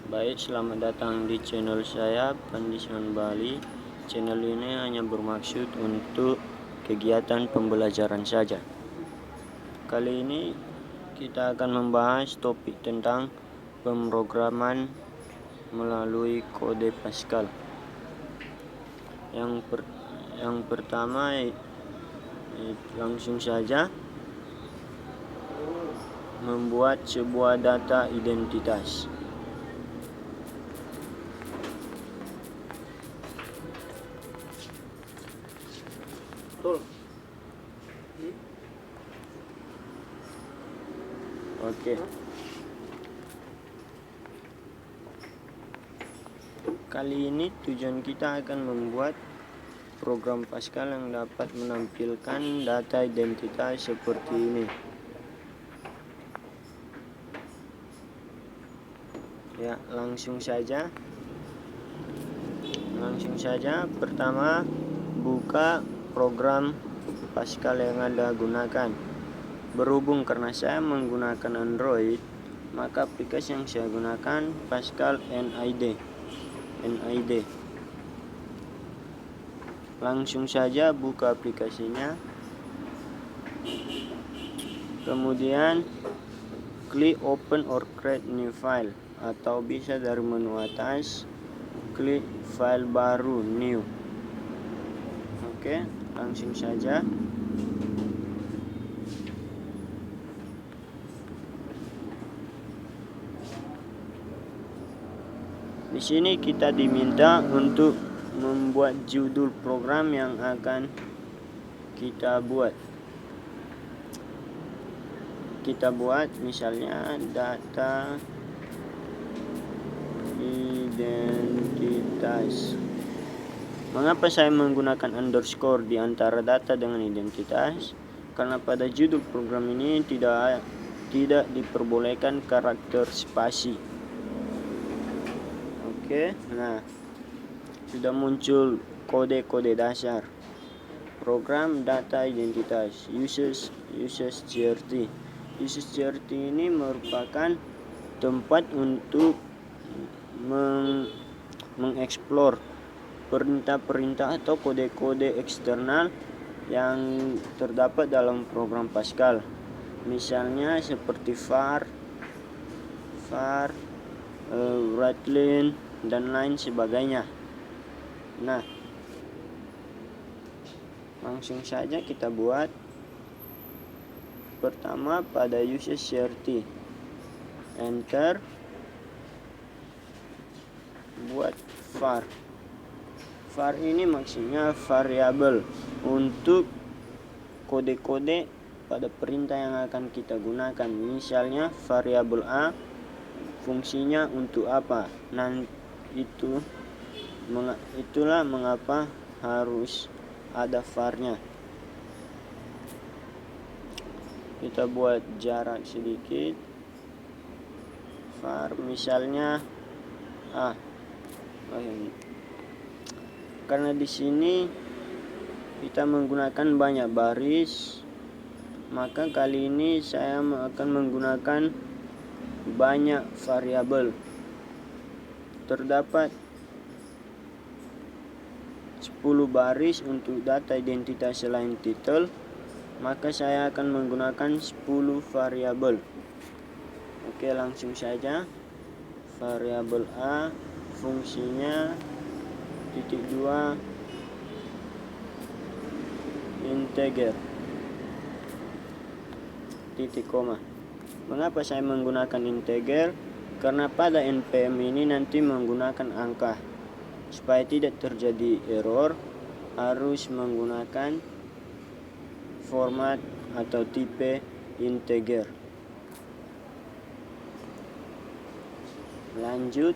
Baik, selamat datang di channel saya, Pandisman Bali. Channel ini hanya bermaksud untuk kegiatan pembelajaran saja. Kali ini kita akan membahas topik tentang pemrograman melalui kode Pascal. Yang pertama, langsung saja membuat sebuah data identitas. Oke. Kali ini tujuan kita akan membuat program Pascal yang dapat menampilkan data identitas seperti ini. Ya, langsung saja. Pertama, buka program Pascal yang Anda gunakan. Berhubung karena saya menggunakan Android, maka aplikasi yang saya gunakan Pascal NID. Langsung saja buka aplikasinya. Kemudian klik open or create new file, atau bisa dari menu atas klik file baru new. Oke, langsung saja. Di sini kita diminta untuk membuat judul program yang akan kita buat. Kita buat misalnya data identitas. Mengapa saya menggunakan underscore di antara data dengan identitas? Karena pada judul program ini tidak diperbolehkan karakter spasi. Oke, nah sudah muncul kode-kode dasar. Program data identitas users.grt. Users.grt ini merupakan tempat untuk mengeksplor perintah-perintah atau kode-kode eksternal yang terdapat dalam program Pascal. Misalnya seperti var, writeline, dan lain sebagainya. Nah, langsung saja kita buat. Pertama pada users.grt, enter, buat var. Var ini maksudnya variabel untuk kode-kode pada perintah yang akan kita gunakan. Misalnya variabel A fungsinya untuk apa. Itulah mengapa harus ada var-nya. Kita buat jarak sedikit. Var misalnya A. Karena di sini kita menggunakan banyak baris, maka kali ini saya akan menggunakan banyak variabel. Terdapat 10 baris untuk data identitas selain titel, maka saya akan menggunakan 10 variabel. Oke, langsung saja. Variabel A fungsinya (2) integer titik koma. Mengapa saya menggunakan integer? Karena pada npm ini nanti menggunakan angka. Supaya tidak terjadi error, harus menggunakan format atau tipe integer. Lanjut,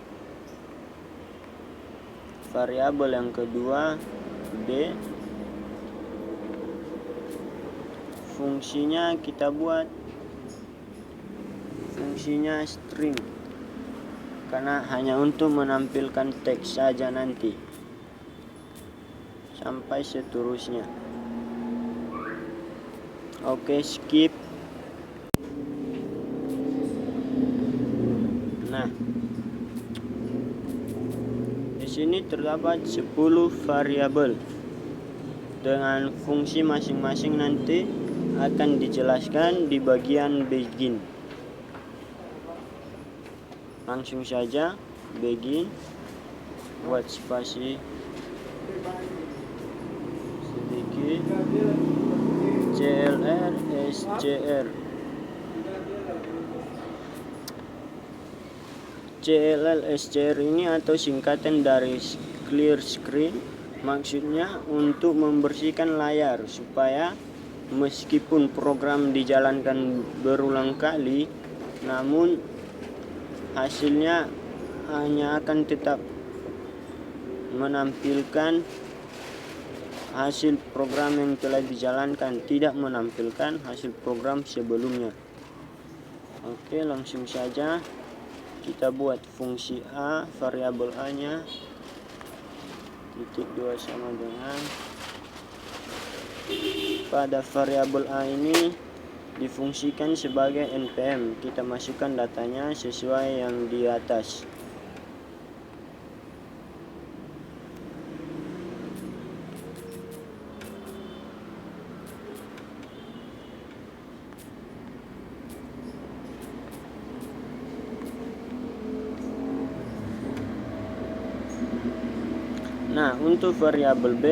variabel yang kedua B, fungsinya kita buat fungsinya string, karena hanya untuk menampilkan teks saja nanti, sampai seterusnya. Oke, skip. Nah, sini terdapat 10 variabel dengan fungsi masing-masing nanti akan dijelaskan di bagian begin. Langsung saja begin, buat spasi sedikit, CLR SCR. CLR SCR ini atau singkatan dari clear screen, maksudnya untuk membersihkan layar supaya meskipun program dijalankan berulang kali, namun hasilnya hanya akan tetap menampilkan hasil program yang telah dijalankan, tidak menampilkan hasil program sebelumnya. Oke, langsung saja kita buat fungsi A, variabel A nya titik 2 sama dengan, pada variabel A ini difungsikan sebagai npm. Kita masukkan datanya sesuai yang di atas. Nah, untuk variabel B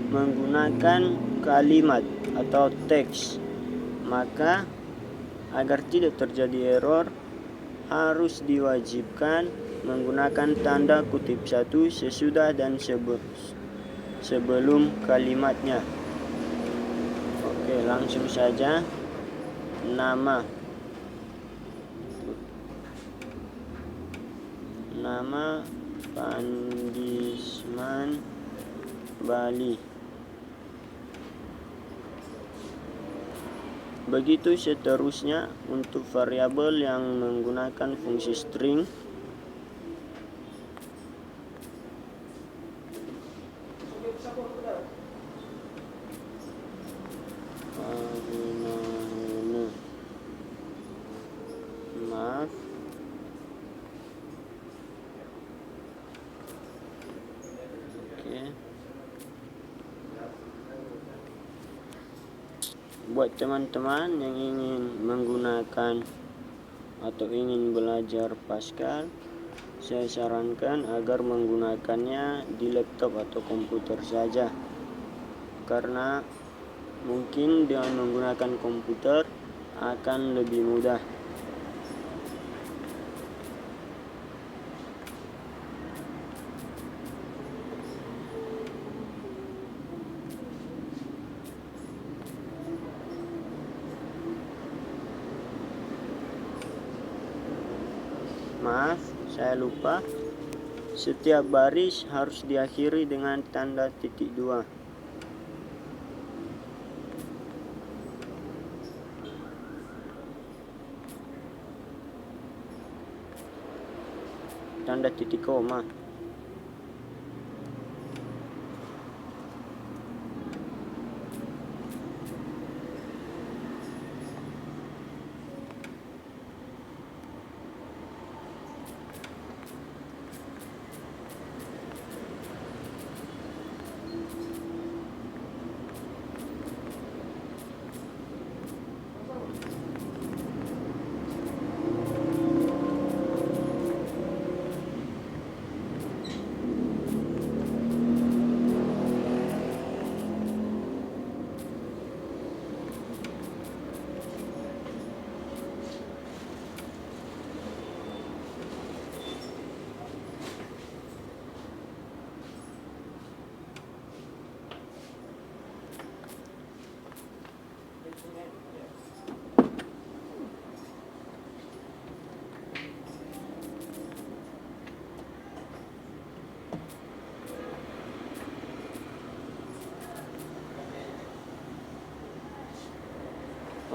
menggunakan kalimat atau teks, maka agar tidak terjadi error harus diwajibkan menggunakan tanda kutip satu sesudah dan sebelum kalimatnya. Oke, langsung saja nama Pandisman Bali. Begitu seterusnya untuk variabel yang menggunakan fungsi string. Maaf. Buat teman-teman yang ingin menggunakan atau ingin belajar Pascal, saya sarankan agar menggunakannya di laptop atau komputer saja, karena mungkin dengan menggunakan komputer akan lebih mudah. Maaf, saya lupa. Setiap baris harus diakhiri dengan tanda titik 2. Tanda titik koma.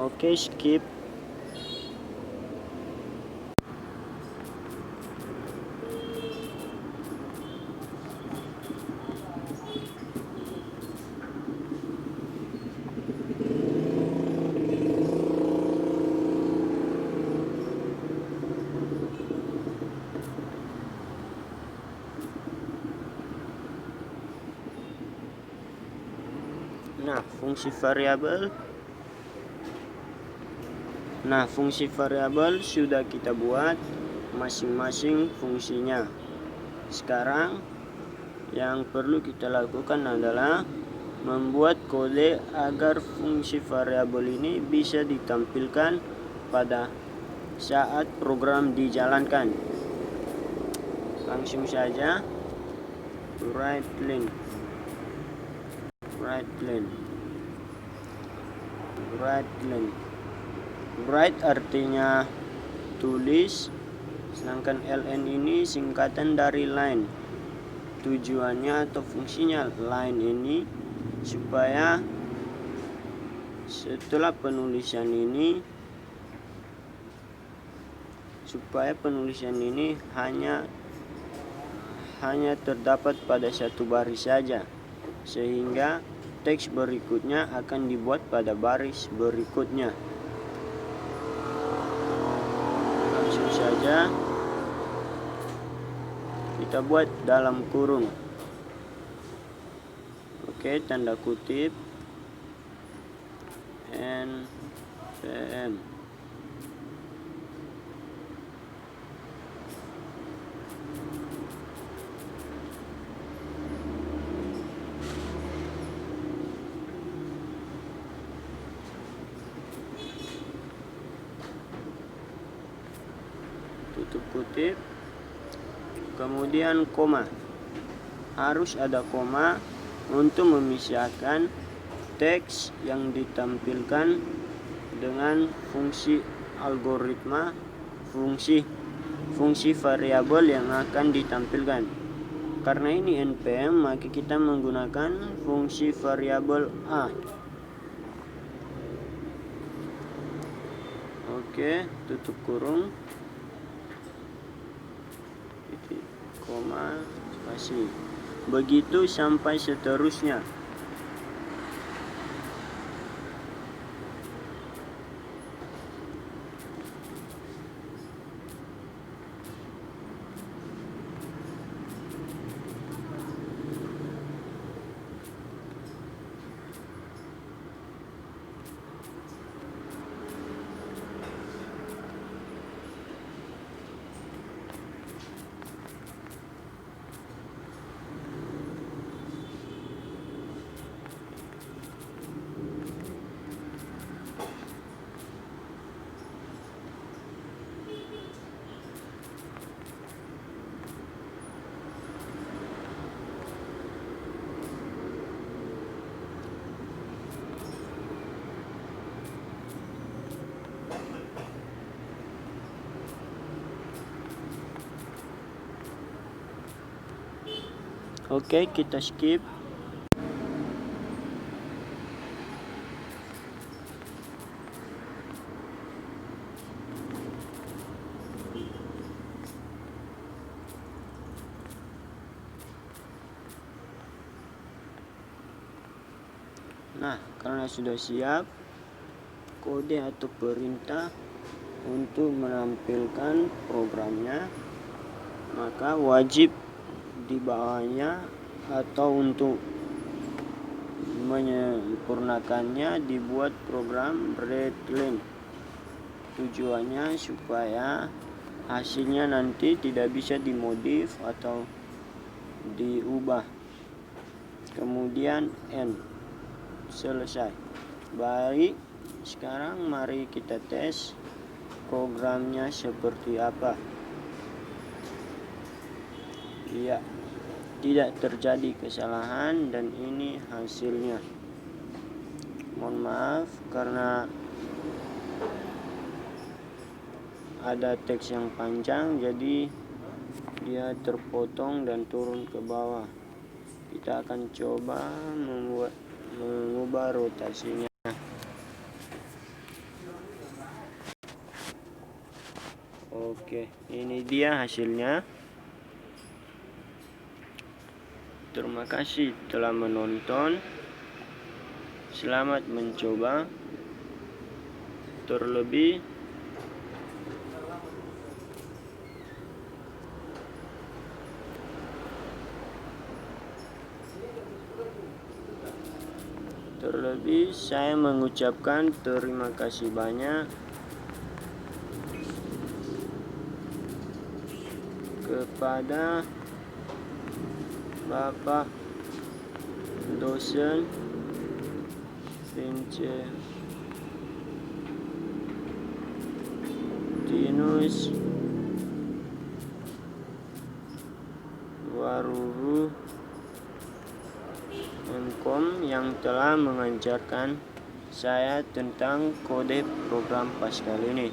Oke, skip. Nah, fungsi variabel sudah kita buat masing-masing fungsinya. Sekarang yang perlu kita lakukan adalah membuat kode agar fungsi variabel ini bisa ditampilkan pada saat program dijalankan. Langsung saja write len. Write artinya tulis, sedangkan ln ini singkatan dari line. Tujuannya atau fungsinya line ini supaya setelah penulisan ini hanya terdapat pada satu baris saja, sehingga teks berikutnya akan dibuat pada baris berikutnya. Langsung saja kita buat dalam kurung. Oke, tanda kutip npm. Tutup kutip, kemudian koma. Harus ada koma untuk memisahkan teks yang ditampilkan dengan fungsi algoritma, fungsi variabel yang akan ditampilkan. Karena ini npm, maka kita menggunakan fungsi variabel a. Oke, tutup kurung, titik, koma, spasi. Begitu sampai seterusnya. Oke, kita skip. Nah, karena sudah siap kode atau perintah untuk menampilkan programnya, maka wajib di bawahnya atau untuk menyempurnakannya dibuat program readline. Tujuannya supaya hasilnya nanti tidak bisa dimodif atau diubah. Kemudian end. Selesai. Baik, sekarang mari kita tes programnya seperti apa. Iya, tidak terjadi kesalahan dan ini hasilnya. Mohon maaf karena ada teks yang panjang, jadi dia terpotong dan turun ke bawah. Kita akan coba mengubah rotasinya. Oke, ini dia hasilnya. Terima kasih telah menonton. Selamat mencoba. Terlebih Terlebih saya mengucapkan terima kasih banyak kepada Bapak dosen Vincentinus Waruru Enkom yang telah mengajarkan saya tentang kode program Pascal ini.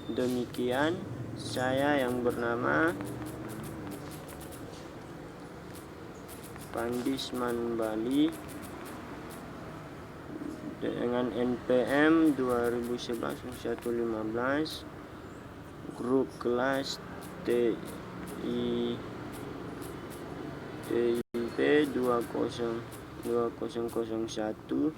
Demikian, saya yang bernama Pandisman Bali dengan NPM 2011-0115, grup kelas TIP 2001,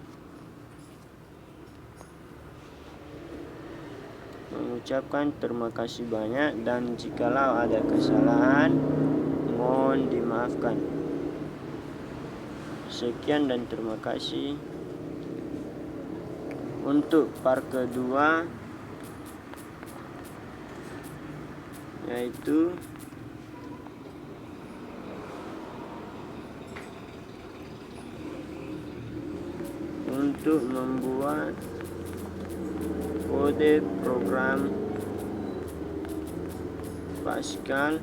mengucapkan terima kasih banyak, dan jikalau ada kesalahan mohon dimaafkan. Sekian dan terima kasih. Untuk part kedua, yaitu untuk membuat kode program Pascal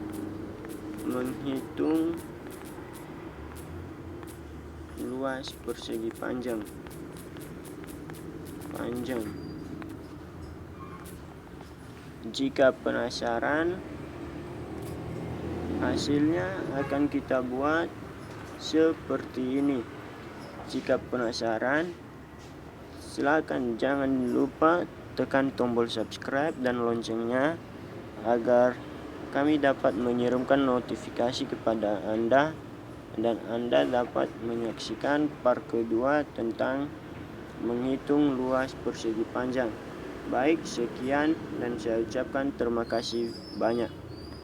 menghitung luas persegi panjang. Jika penasaran, hasilnya akan kita buat seperti ini. Jika penasaran, silakan jangan lupa tekan tombol subscribe dan loncengnya agar kami dapat mengirimkan notifikasi kepada Anda dan Anda dapat menyaksikan part kedua tentang menghitung luas persegi panjang. Baik, sekian dan saya ucapkan terima kasih banyak.